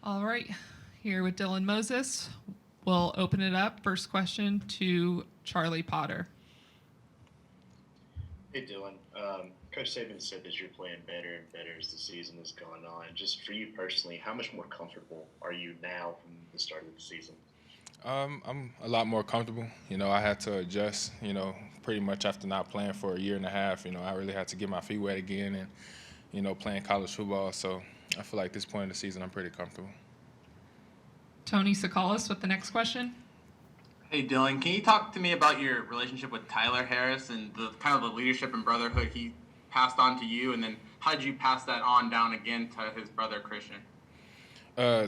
All right, here with Dylan Moses. We'll open it up. First question to Charlie Potter. Hey Dylan, Coach Saban said that you're playing better and better as the season is going on. Just for you personally, how much more comfortable are you now from the start of the season? I'm a lot more comfortable. I had to adjust, pretty much after not playing for a year and a half. I really had to get my feet wet again and, playing college football. So I feel like this point in the season, I'm pretty comfortable. Tony Sakalas with the next question. Hey Dylan, can you talk to me about your relationship with Tyler Harris and the kind of the leadership and brotherhood he passed on to you, and then how did you pass that on down again to his brother Christian?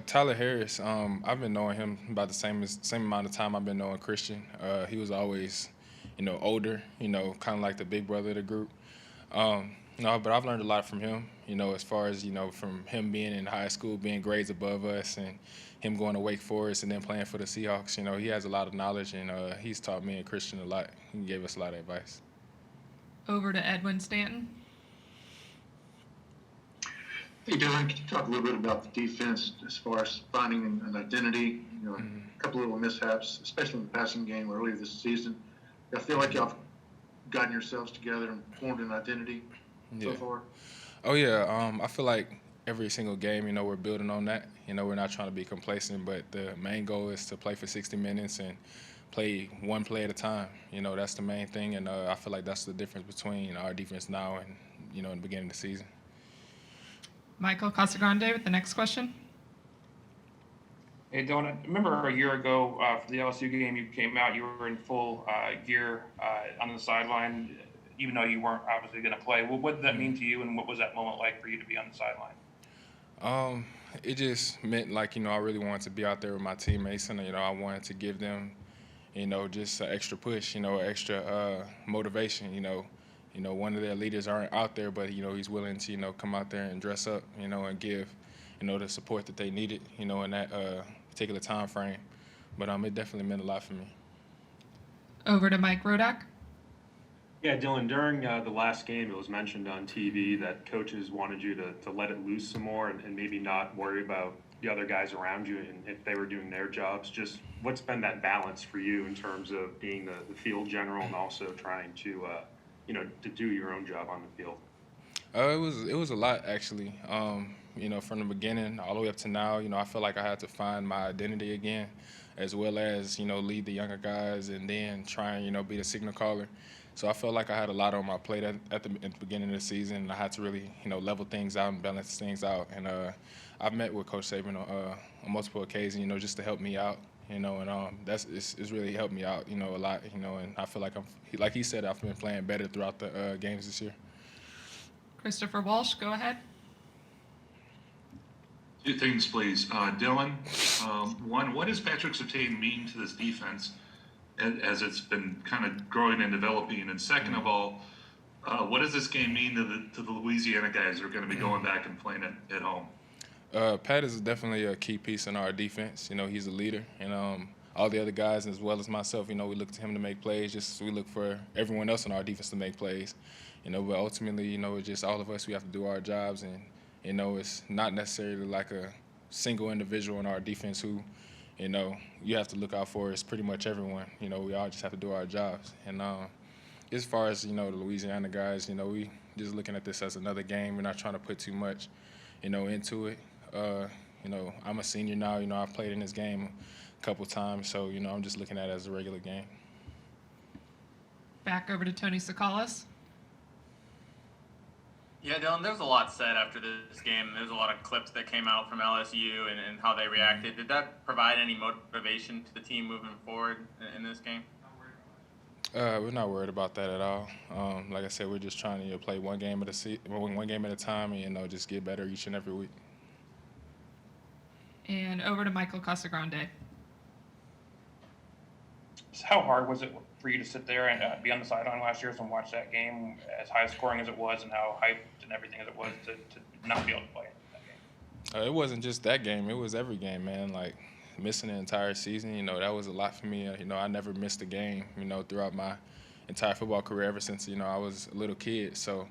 Tyler Harris, I've been knowing him about the same amount of time I've been knowing Christian. He was always, older, kind of like the big brother of the group. No, but I've learned a lot from him, as far as, from him being in high school, being grades above us, and him going to Wake Forest and then playing for the Seahawks. He has a lot of knowledge, and he's taught me and Christian a lot. He gave us a lot of advice. Over to Edwin Stanton. Hey, Dylan, can you talk a little bit about the defense as far as finding an identity? A couple little mishaps, especially in the passing game earlier this season. I feel like y'all have gotten yourselves together and formed an identity so far. Oh, yeah. I feel like every single game, we're building on that. We're not trying to be complacent, but the main goal is to play for 60 minutes and play one play at a time. That's the main thing, and I feel like that's the difference between our defense now and, in the beginning of the season. Michael Casagrande with the next question. Hey, Dylan, I remember a year ago for the LSU game, you came out, you were in full gear on the sideline, even though you weren't obviously going to play. What did that mean to you, and what was that moment like for you to be on the sideline? It just meant like, I really wanted to be out there with my teammates, and, I wanted to give them, just an extra push, extra motivation, one of their leaders aren't out there, but, he's willing to, come out there and dress up, and give, the support that they needed, in that particular time frame. But it definitely meant a lot for me. Over to Mike Rodak. Yeah, Dylan, during the last game, it was mentioned on TV that coaches wanted you to let it loose some more and maybe not worry about the other guys around you and if they were doing their jobs. Just what's been that balance for you in terms of being the field general and also trying to do your own job on the field? It was a lot, actually. From the beginning all the way up to now, I feel like I had to find my identity again, as well as, lead the younger guys and then try and, be the signal caller. So I felt like I had a lot on my plate at the beginning of the season, and I had to really, level things out and balance things out. And I've met with Coach Saban on multiple occasions, just to help me out, and it's really helped me out, a lot, and I feel like like he said, I've been playing better throughout the games this year. Christopher Walsh, go ahead. Two things, please. Dylan, one, what does Patrick Surtain mean to this defense as it's been kind of growing and developing? And second of all, what does this game mean to the Louisiana guys who are going to be going back and playing at home? Pat is definitely a key piece in our defense. He's a leader, and all the other guys, as well as myself, we look to him to make plays. Just we look for everyone else on our defense to make plays. But ultimately, it's just all of us. We have to do our jobs, and it's not necessarily like a single individual in our defense who, you have to look out for. It's pretty much everyone. We all just have to do our jobs. And as far as, the Louisiana guys, we just looking at this as another game. We're not trying to put too much, into it. I'm a senior now. I've played in this game a couple times. So, I'm just looking at it as a regular game. Back over to Tony Sakalas. Yeah, Dylan, there's a lot said after this game. There's a lot of clips that came out from LSU and how they reacted. Did that provide any motivation to the team moving forward in this game? We're not worried about that at all. Like I said, we're just trying to play one game at a time, and just get better each and every week. And over to Michael Casagrande. How hard was it for you to sit there and be on the sideline last year and watch that game, as high scoring as it was and how hyped and everything as it was, to not be able to play that game? It wasn't just that game. It was every game, man. Like, missing the entire season, that was a lot for me. I never missed a game, throughout my entire football career ever since, I was a little kid. So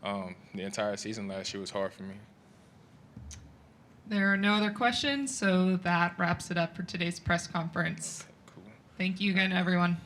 the entire season last year was hard for me. There are no other questions, so that wraps it up for today's press conference. Cool. Thank you again, everyone.